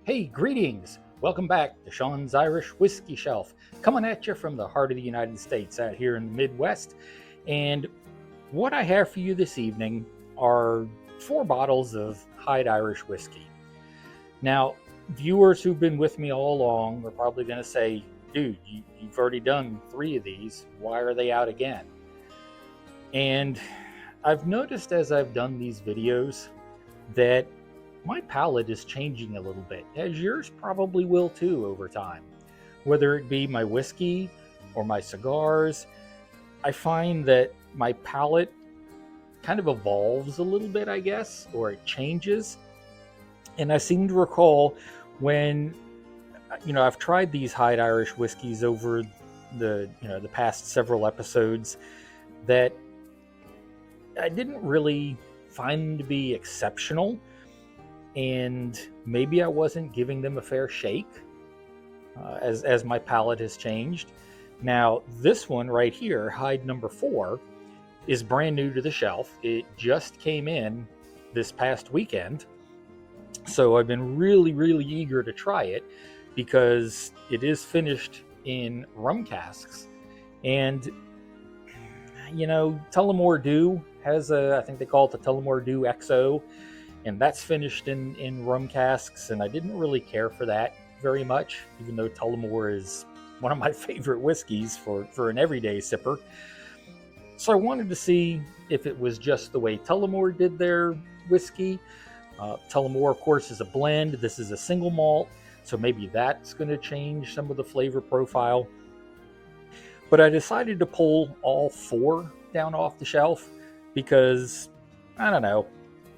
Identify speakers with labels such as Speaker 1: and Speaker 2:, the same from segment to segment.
Speaker 1: Hey, greetings! Welcome back to Sean's Irish Whiskey Shelf, coming at you from the heart of the United States out here in the Midwest. And what I have for you this evening are 4 bottles of Hyde Irish whiskey. Now, viewers who've been with me all along are probably going to say, dude, you've already done 3 of these. Why are they out again? And I've noticed as I've done these videos that my palate is changing a little bit, as yours probably will too over time. Whether it be my whiskey or my cigars, I find that my palate kind of evolves a little bit, I guess, or it changes. And I seem to recall when, I've tried these Hyde Irish whiskeys over the past several episodes, that I didn't really find them to be exceptional, and maybe I wasn't giving them a fair shake as my palate has changed. Now, this one right here, Hyde number 4, is brand new to the shelf. It just came in this past weekend, so I've been really, really eager to try it because it is finished in rum casks. And, Tullamore Dew has I think they call it the Tullamore Dew XO, and that's finished in rum casks, and I didn't really care for that very much, even though Tullamore is one of my favorite whiskeys for an everyday sipper. So I wanted to see if it was just the way Tullamore did their whiskey. Tullamore, of course, is a blend. This is a single malt, so maybe that's going to change some of the flavor profile. But I decided to pull all 4 down off the shelf because, I don't know,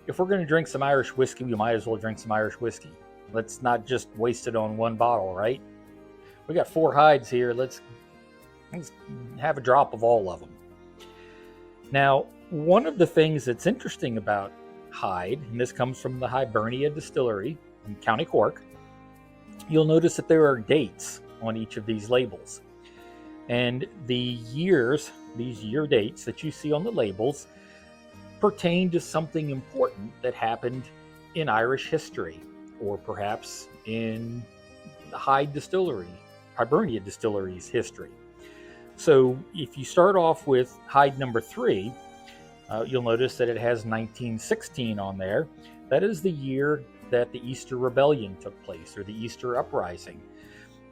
Speaker 1: if we're going to drink some Irish whiskey, we might as well drink some Irish whiskey. Let's not just waste it on one bottle, right? We got 4 Hydes here. Let's have a drop of all of them. Now, one of the things that's interesting about Hyde, and this comes from the Hibernia Distillery in County Cork, you'll notice that there are dates on each of these labels. And these year dates that you see on the labels pertain to something important that happened in Irish history, or perhaps in the Hibernia Distillery's history. So if you start off with Hyde number 3, you'll notice that it has 1916 on there. That is the year that the Easter Rebellion took place, or the Easter Uprising.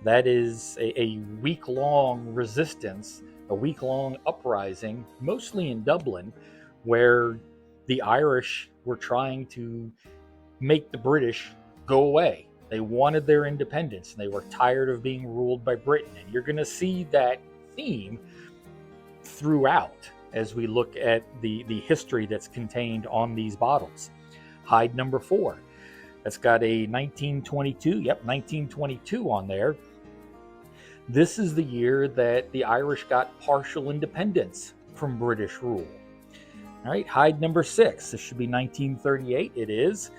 Speaker 1: That is a week-long resistance, a week-long uprising, mostly in Dublin, where the Irish were trying to make the British go away. They wanted their independence, and they were tired of being ruled by Britain. And you're going to see that theme throughout as we look at the history that's contained on these bottles. Hyde number 4, that's got a 1922 on there. This is the year that the Irish got partial independence from British rule. All right, Hyde number 6, this should be 1938. It is.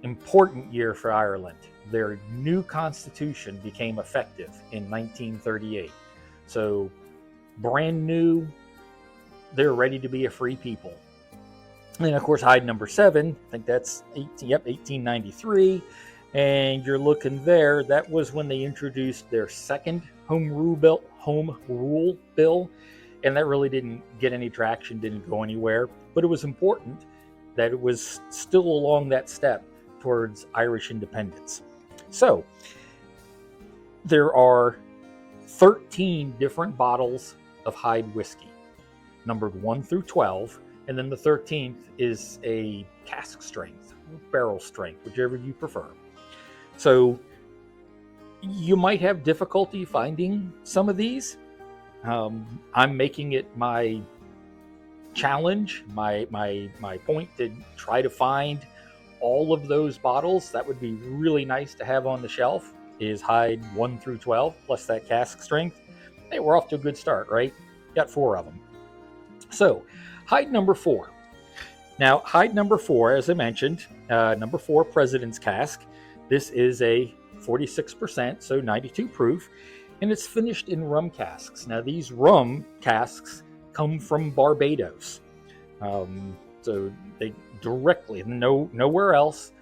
Speaker 1: Important year for Ireland. Their new constitution became effective in 1938. So, brand new, they're ready to be a free people. And of course, Hyde number 7, I think that's 1893. And you're looking there, that was when they introduced their second home rule bill. And that really didn't get any traction, didn't go anywhere. But it was important that it was still along that step towards Irish independence. So, there are 13 different bottles of Hyde whiskey, numbered 1 through 12. And then the 13th is a cask strength, barrel strength, whichever you prefer. So, you might have difficulty finding some of these. I'm making it my challenge, my point to try to find all of those bottles. That would be really nice to have on the shelf, is Hyde 1 through 12, plus that cask strength. Hey, we're off to a good start, right? Got 4 of them. So, Hyde number 4. Now, Hyde number 4, as I mentioned, number 4 President's Cask. This is a 46%, so 92 proof, and it's finished in rum casks. Now, these rum casks come from Barbados. So they directly, nowhere else.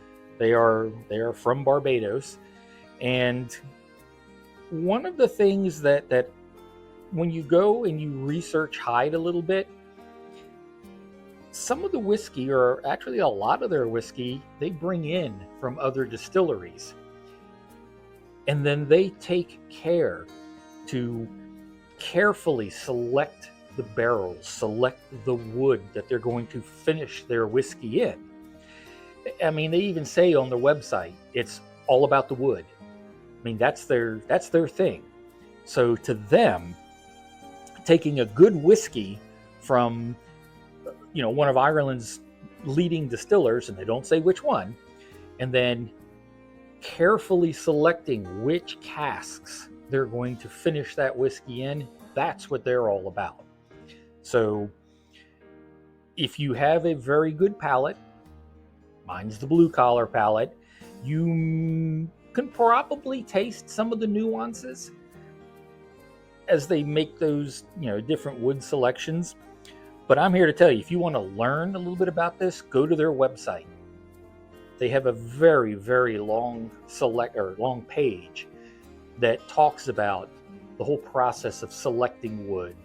Speaker 1: They are from Barbados, and one of the things that when you go and you research Hyde a little bit, some of the whiskey, or actually a lot of their whiskey, they bring in from other distilleries, and then they take care to carefully select the barrels, select the wood that they're going to finish their whiskey in. I mean, they even say on their website, it's all about the wood. I mean, that's their thing. So to them, taking a good whiskey from, one of Ireland's leading distillers, and they don't say which one, and then carefully selecting which casks they're going to finish that whiskey in, that's what they're all about. So if you have a very good palate, mine's the blue collar palate, you can probably taste some of the nuances as they make those, different wood selections. But I'm here to tell you, if you want to learn a little bit about this, go to their website. They have a very, very long long page that talks about the whole process of selecting wood,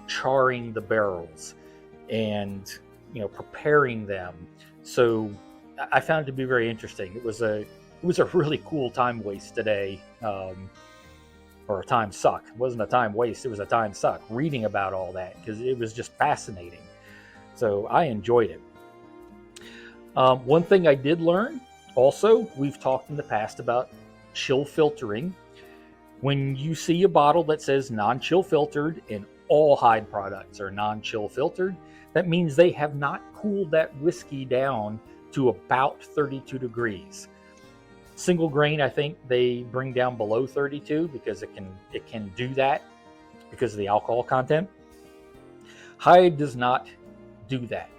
Speaker 1: charring the barrels, and preparing them. So I found it to be very interesting. It was a really cool time waste today, or a time suck. It wasn't a time waste, it was a time suck reading about all that, because it was just fascinating. So I enjoyed it. One thing I did learn also, we've talked in the past about chill filtering. When you see a bottle that says non-chill filtered, and all Hyde products are non-chill filtered, that means they have not cooled that whiskey down to about 32 degrees. Single grain, I think they bring down below 32 because it can do that because of the alcohol content. Hyde does not do that.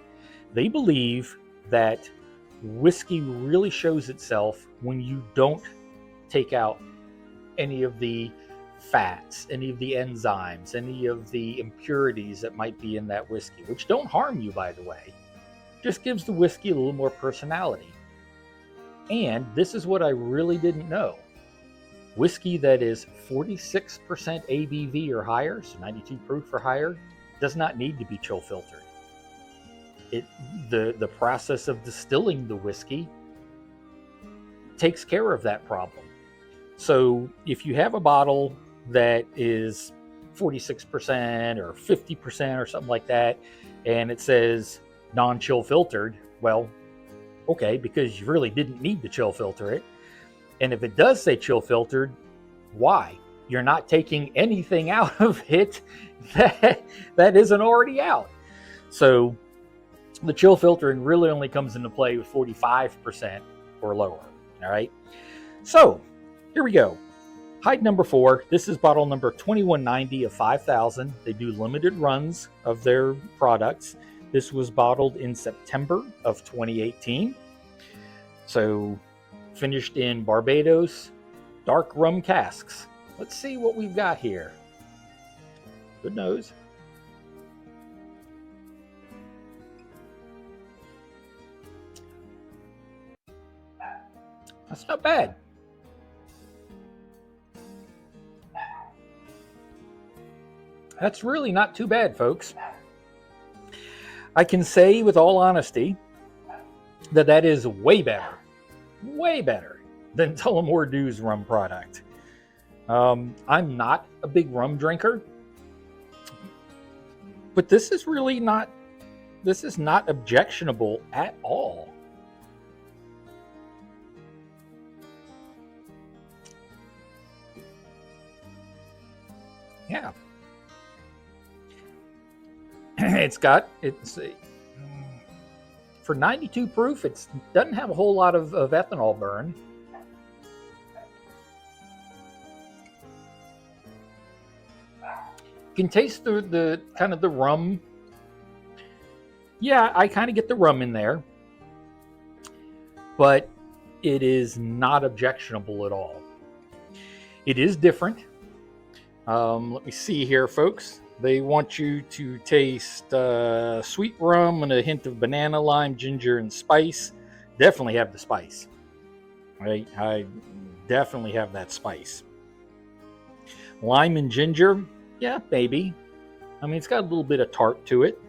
Speaker 1: They believe that whiskey really shows itself when you don't take out any of the fats, any of the enzymes, any of the impurities that might be in that whiskey, which don't harm you, by the way. Just gives the whiskey a little more personality. And this is what I really didn't know. Whiskey that is 46% ABV or higher, so 92 proof or higher, does not need to be chill filtered. The process of distilling the whiskey takes care of that problem. So if you have a bottle that is 46% or 50% or something like that, and it says non-chill filtered, well, okay, because you really didn't need to chill filter it. And if it does say chill filtered, why? You're not taking anything out of it that isn't already out. So the chill filtering really only comes into play with 45% or lower. All right. So here we go. Hyde number 4. This is bottle number 2190 of 5,000. They do limited runs of their products. This was bottled in September of 2018. So finished in Barbados, dark rum casks. Let's see what we've got here. Good nose. That's not bad. That's really not too bad, folks. I can say with all honesty that is way better than Tullamore Dew's rum product. I'm not a big rum drinker, but this is not objectionable at all. Yeah. It's for 92 proof, it doesn't have a whole lot of ethanol burn. You can taste the kind of the rum. Yeah, I kind of get the rum in there, but it is not objectionable at all. It is different. Let me see here, folks. They want you to taste sweet rum and a hint of banana, lime, ginger, and spice. Definitely have the spice. right? I definitely have that spice. Lime and ginger, yeah, maybe. I mean, it's got a little bit of tart to it.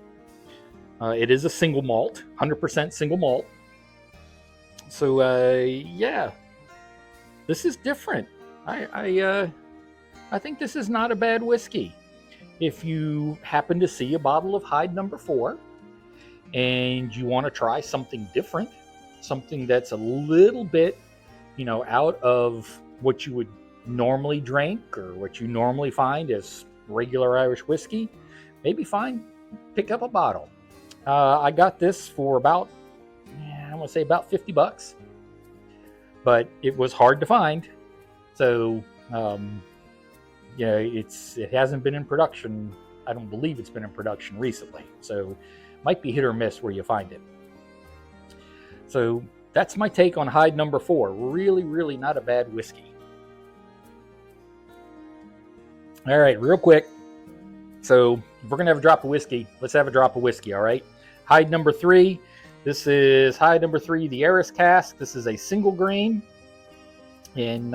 Speaker 1: It is a single malt, 100% single malt. So, yeah, this is different. I think this is not a bad whiskey. If you happen to see a bottle of Hyde number 4 and you want to try something different, something that's a little bit, out of what you would normally drink or what you normally find as regular Irish whiskey, maybe pick up a bottle. I got this for about, I want to say about $50, but it was hard to find. So, it hasn't been in production. I don't believe it's been in production recently. So, might be hit or miss where you find it. So, that's my take on Hyde number 4. Really, really not a bad whiskey. All right, real quick. So, if we're going to have a drop of whiskey, let's have a drop of whiskey, all right? Hyde number 3. This is Hyde number 3, the Eris cask. This is a single grain. And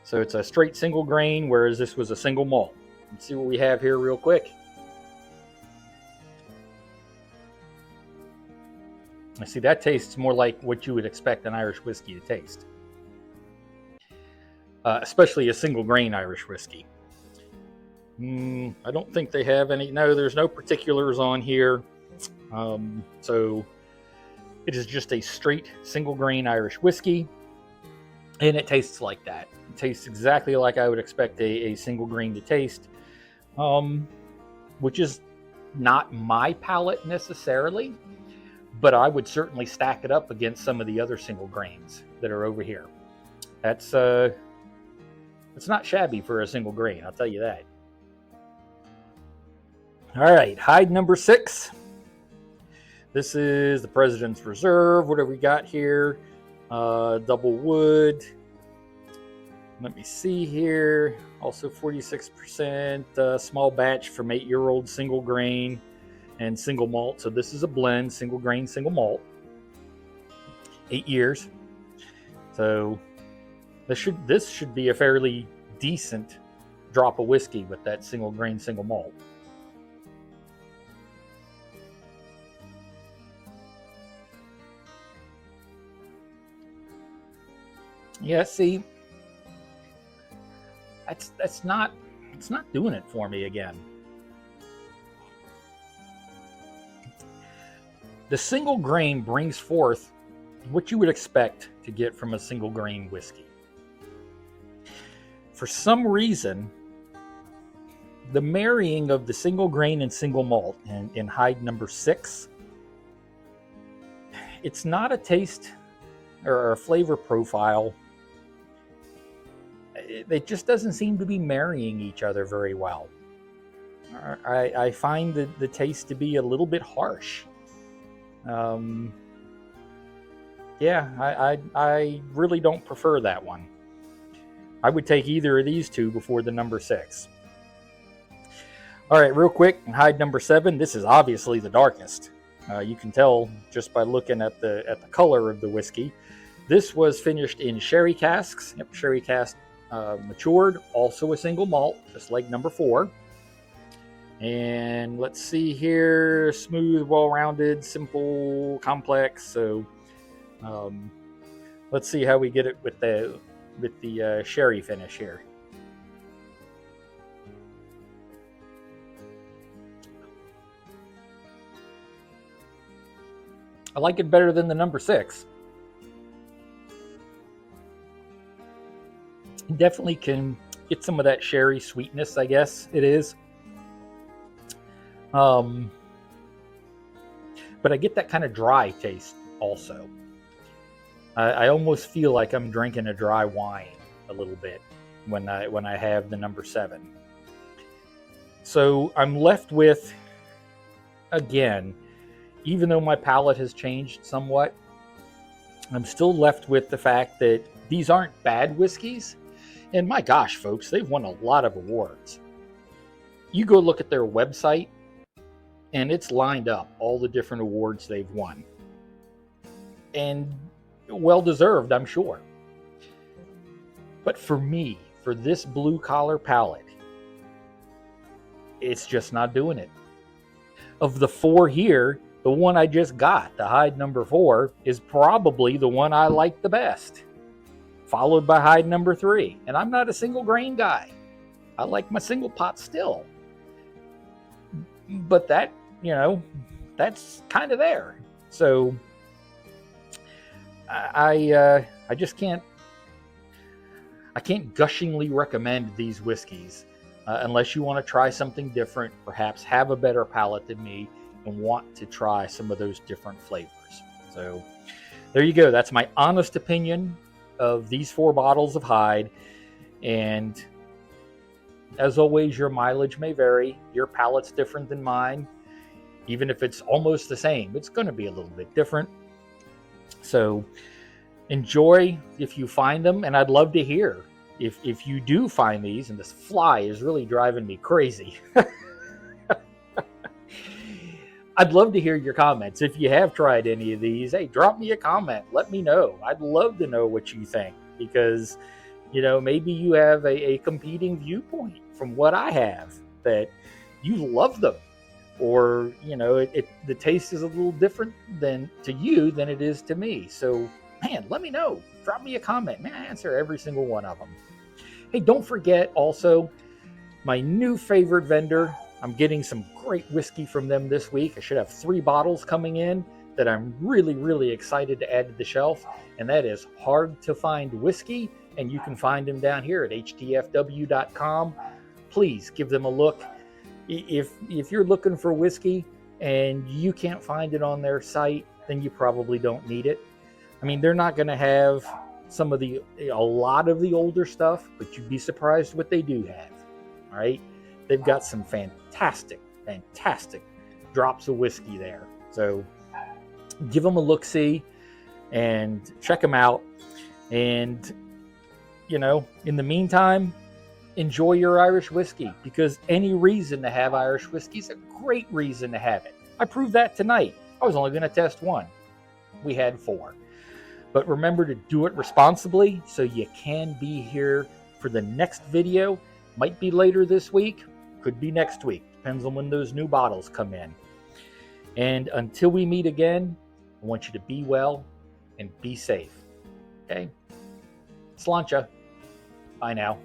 Speaker 1: so it's a straight single grain, whereas this was a single malt. Let's see what we have here real quick. I see that tastes more like what you would expect an Irish whiskey to taste. Especially a single grain Irish whiskey. I don't think they have any. No, there's no particulars on here. So it is just a straight single grain Irish whiskey. And it tastes like that. It tastes exactly like I would expect a single grain to taste. Which is not my palate necessarily. But I would certainly stack it up against some of the other single grains that are over here. It's not shabby for a single grain, I'll tell you that. All right, Hyde number 6. This is the President's Reserve. What have we got here? Double wood. Let me see here. Also 46%. Small batch from 8-year-old single grain and single malt. So this is a blend, single grain, single malt. 8 years. So this should be a fairly decent drop of whiskey with that single grain, single malt. Yeah, see, it's not doing it for me again. The single grain brings forth what you would expect to get from a single grain whiskey. For some reason, the marrying of the single grain and single malt in Hyde number 6, it's not a taste or a flavor profile. It just doesn't seem to be marrying each other very well. I find the taste to be a little bit harsh. I really don't prefer that one. I would take either of these two before the number 6. All right, real quick, Hyde number 7. This is obviously the darkest. You can tell just by looking at the color of the whiskey. This was finished in sherry casks. Yep, sherry cask matured. Also a single malt, just like number 4. And let's see here, smooth, well-rounded, simple, complex. So let's see how we get it with the sherry finish here. I like it better than the number 6. Definitely can get some of that sherry sweetness, I guess it is. But I get that kind of dry taste also. I almost feel like I'm drinking a dry wine a little bit when I have the number 7. So I'm left with, again, even though my palate has changed somewhat, I'm still left with the fact that these aren't bad whiskeys. And my gosh, folks, they've won a lot of awards. You go look at their website, and it's lined up all the different awards they've won. And Well deserved, I'm sure. But for me, for this blue collar palate, it's just not doing it. Of the 4 here, the one I just got, the Hyde number 4, is probably the one I like the best, followed by Hyde number 3. And I'm not a single grain guy. I like my single pot still. But that, that's kind of there. So I just can't gushingly recommend these whiskeys unless you want to try something different, perhaps have a better palate than me, and want to try some of those different flavors. So there you go. That's my honest opinion of these 4 bottles of Hyde. And as always, your mileage may vary. Your palate's different than mine. Even if it's almost the same, it's going to be a little bit different. So enjoy if you find them, and I'd love to hear if you do find these. And this fly is really driving me crazy. I'd love to hear your comments. If you have tried any of these, hey, drop me a comment. Let me know. I'd love to know what you think, because maybe you have a competing viewpoint from what I have, that you love them, or the taste is a little different to you than it is to me. So man, let me know. Drop me a comment. Man, I answer every single one of them. Hey, don't forget also my new favorite vendor. I'm getting some great whiskey from them this week. I should have 3 bottles coming in that I'm really, really excited to add to the shelf, and that is Hard to Find Whiskey, and you can find them down here at htfw.com. Please give them a look. If you're looking for whiskey and you can't find it on their site, then you probably don't need it. I mean, they're not going to have a lot of the older stuff, but you'd be surprised what they do have. All right. They've got some fantastic drops of whiskey there. So give them a look-see and check them out. And, in the meantime, enjoy your Irish whiskey, because any reason to have Irish whiskey is a great reason to have it. I proved that tonight. I was only going to test 1. We had 4. But remember to do it responsibly so you can be here for the next video. Might be later this week, could be next week. Depends on when those new bottles come in. And until we meet again, I want you to be well and be safe. Okay? Sláinte. Bye now.